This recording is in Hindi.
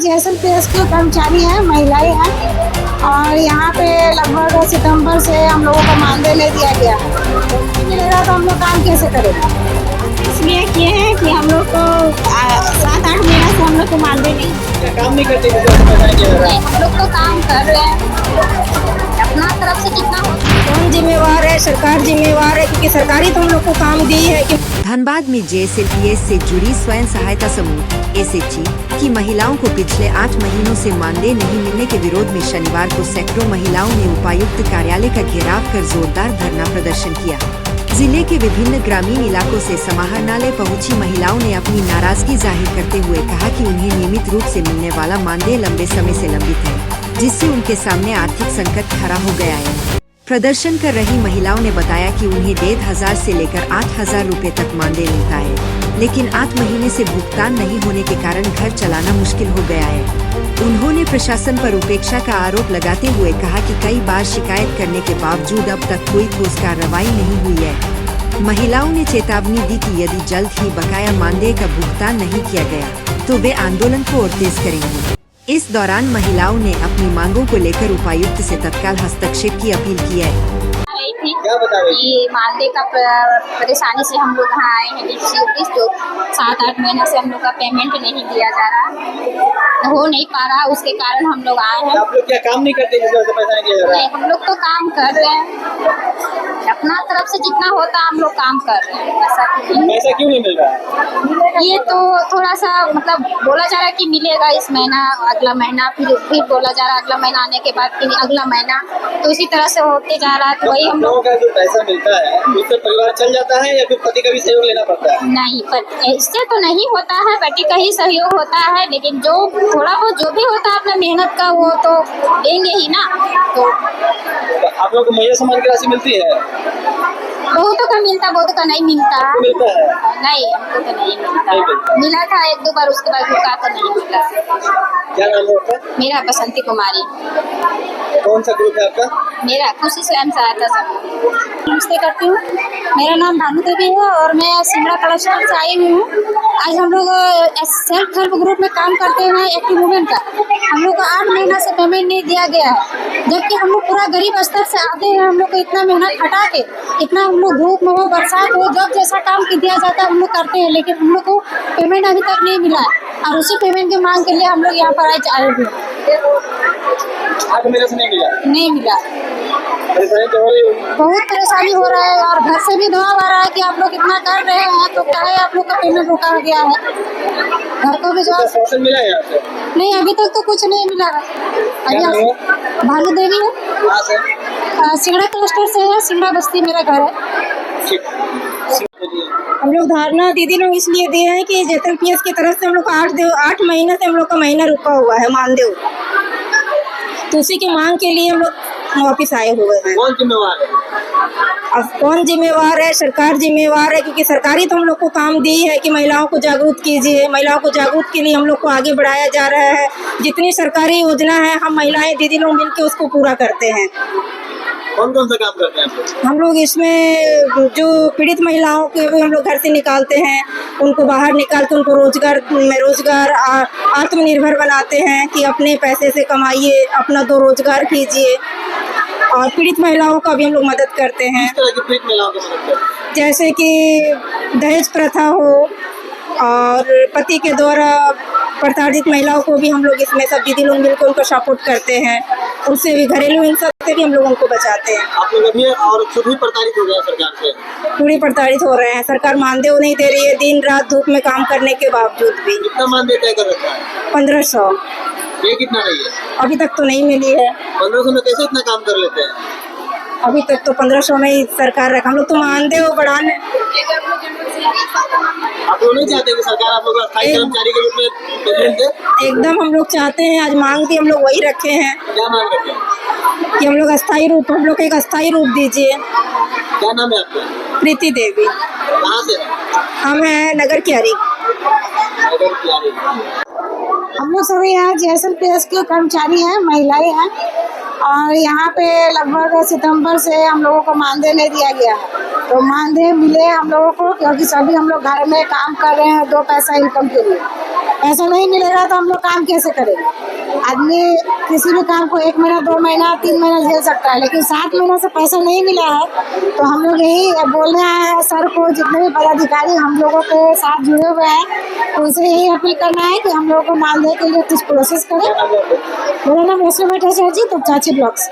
जेएसएलपीएस के कर्मचारी हैं, महिलाएं हैं और यहाँ पे लगभग सितंबर से हम लोगों को मानदेय ले दिया गया है। तो नहीं मिलेगा तो हम लोग काम कैसे करेंगे? इसलिए किए हैं कि हम लोग को 7-8 महीना से हम लोग को मानदेय नहीं। काम नहीं करते नहीं, हम लोग तो काम कर रहे हैं अपना तरफ से जितना हो। कौन जिम्मेवार है? सरकार जिम्मेवार है, क्योंकि सरकारी तो हम लोग को काम दी है कि धनबाद में जेएसएलपीएस से जुड़ी स्वयं सहायता समूह एसएचजी की महिलाओं को पिछले 8 महीनों से मानदेय नहीं मिलने के विरोध में शनिवार को सैकड़ों महिलाओं ने उपायुक्त कार्यालय का घेराव कर जोरदार धरना प्रदर्शन किया। जिले के विभिन्न ग्रामीण इलाकों से समाहरणालय पहुंची महिलाओं ने अपनी नाराजगी जाहिर करते हुए कहा कि उन्हें नियमित रूप से मिलने वाला मानदेय लंबे समय से लंबित है, जिससे उनके सामने आर्थिक संकट खड़ा हो गया है। प्रदर्शन कर रही महिलाओं ने बताया कि उन्हें 1500 से लेकर 8000 रुपए तक मानदेय मिलता है, लेकिन 8 महीने से भुगतान नहीं होने के कारण घर चलाना मुश्किल हो गया है। उन्होंने प्रशासन पर उपेक्षा का आरोप लगाते हुए कहा कि कई बार शिकायत करने के बावजूद अब तक कोई ठोस कार्रवाई नहीं हुई है। महिलाओं ने चेतावनी दी कि यदि जल्द ही बकाया मानदेय का भुगतान नहीं किया गया तो वे आंदोलन को और तेज करेंगी। इस दौरान महिलाओं ने अपनी मांगों को लेकर उपायुक्त से तत्काल हस्तक्षेप की अपील की है। क्या बता रही कि मानदेय का परेशानी से हम लोग यहाँ आए हैं डीसी ऑफिस, तो 7-8 महीना से हम लोग का पेमेंट नहीं दिया जा रहा, हो नहीं पा रहा, उसके कारण हम लोग आए हैं। आप लोग क्या काम नहीं करते जिस वजह से पैसा नहीं दिया जा रहा है? नहीं, हम लोग तो काम कर रहे हैं अपना तरफ से जितना होता हम लोग काम कर रहे हैं। पैसा क्यों नहीं मिल रहा है? ये तो थोड़ा सा मतलब बोला जा रहा है कि मिलेगा इस महीना, अगला महीना, फिर बोला जा रहा है अगला महीना आने के बाद फिर अगला महीना, तो इसी तरह से होते जा रहा है। तो वही हम लोगों का जो पैसा मिलता है उससे परिवार चल जाता है या फिर पति का भी सहयोग लेना पड़ता है? नहीं, इससे तो नहीं होता है, पति का ही सहयोग होता है, लेकिन जो थोड़ा बहुत जो भी होता है अपना मेहनत का वो तो देंगे ही ना। तो आप लोग को महिला सम्मान की राशि मिलती है? बहुतों का मिलता, बहुतों का नहीं मिलता। मिलता है? नहीं, हमको तो नहीं मिलता। मिला था 1-2 बार, उसके बाद रुका तो नहीं मिला। क्या नाम है आपका? मेरा बसंती कुमारी। कौन सा ग्रुप है आपका? मेरा खुशी स्वयं सहायता समूह। नमस्ते करती हूँ, मेरा नाम भानु देवी है और मैं सिमरा क्लस्टर से आई हुई हूँ। आज हम लोग सेल्फ हेल्प ग्रुप में काम करते हैं एक्टिव वुमेन का। हम लोग को 8 महीना से पेमेंट नहीं दिया गया है, जबकि हम लोग पूरा गरीब स्तर से आते हैं। हम लोग को इतना मेहनत हटा के, इतना हम लोग धूप में हो बरसात हो, जब जैसा काम दिया जाता है हम लोग करते हैं, लेकिन हम लोग को पेमेंट अभी तक नहीं मिला है और उसी पेमेंट की मांग के लिए हम लोग यहाँ पर आए हुए हैं। आपको मेरे से नहीं मिला? परेशानी तो हो रही होगी? बहुत परेशानी हो रहा है और घर से भी दबाव आ रहा है कि आप लोग इतना कर रहे हैं तो क्या है, आप लोग का पेमेंट रुका गया है। घर को भी जवाब शासन मिला है आपसे? नहीं, अभी तक तो कुछ नहीं मिला है। अभी भानु देवी है, सिंगड़ा क्लस्टर से है, सिंगड़ा बस्ती मेरा घर है। हम लोग धारणा दीदी लोग इसलिए दिए हैं कि जेएसएलपीएस की तरफ से हम लोग को 8 महीने से हम लोग का महीना रुका हुआ है मानदेय, तो उसी की मांग के लिए हम लोग वापिस आए हुए हैं। कौन जिम्मेवार है? अब कौन जिम्मेवार है? सरकार जिम्मेवार है, क्योंकि सरकारी तो हम लोग को काम दी है कि महिलाओं को जागरूक कीजिए। महिलाओं को जागरूक के लिए हम लोग को आगे बढ़ाया जा रहा है। जितनी सरकारी योजना है हम महिलाएं दीदी लोग मिलकर उसको पूरा करते हैं। कौन कौन सा काम करते हैं हम लोग? इसमें जो पीड़ित महिलाओं के भी हम लोग घर से निकालते हैं, उनको बाहर निकाल के उनको रोजगार आत्मनिर्भर बनाते हैं कि अपने पैसे से कमाइए, अपना 2 रोजगार कीजिए। और पीड़ित महिलाओं का भी हम लोग मदद करते हैं। किस तरह की पीड़ित महिलाओं की मदद करते हैं? जैसे कि दहेज प्रथा हो और पति के द्वारा प्रताड़ित महिलाओं को भी हम लोग इसमें सब दीदी लोग मिलकर उनको सपोर्ट करते हैं। उससे भी घरेलू हिंसा से भी हम लोग उनको बचाते हैं। आप लोग अभी और खुद भी प्रताड़ित हो गए सरकार से? पूरी प्रताड़ित हो रहे हैं, सरकार मानदेय नहीं दे रही है, दिन रात धूप में काम करने के बावजूद भी। कितना मानदेय तय कर रखा है? 1500। ये कितना नहीं है? अभी तक तो नहीं मिली है। 1500 में कैसे इतना काम कर लेते हैं? अभी तक तो 1500 में ही सरकार रखा। हम लोग तो मानदेय बढ़ाने, आप लोग नहीं चाहते कि सरकार आप लोग को अस्थायी कर्मचारी के रूप में पेमेंट दे? एकदम हम लोग चाहते हैं। आज मांग भी हम लोग वही रखे हैं। क्या मांग रखे हैं? कि हम लोग हम लोग एक अस्थायी रूप दीजिए। क्या नाम है आपका? प्रीति देवी। कहाँ से? हम हैं नगर कियारी। हम लोग सभी यहाँ जेएसएलपीएस के कर्मचारी हैं, महिलाएं हैं और यहाँ पे लगभग सितंबर से हम लोगों को मानदेय ले दिया गया है। तो मानदेय मिले हम लोगों को, क्योंकि सभी हम लोग घर में काम कर रहे हैं 2 पैसा इनकम के लिए। पैसा नहीं मिलेगा तो हम लोग काम कैसे करेंगे? आदमी किसी भी काम को 1 महीना, 2 महीना, 3 महीना झेल सकता है, लेकिन 7 महीना से पैसा नहीं मिला है तो हम लोग यही बोलने आए हैं सर को, जितने भी पदाधिकारी हम लोगों के साथ जुड़े हुए हैं उनसे यही अपील करना है कि हम लोगों को मानदेय के लिए कुछ प्रोसेस करें। मेरा नाम वैष्णवी जी, तो चाची ब्लॉक से।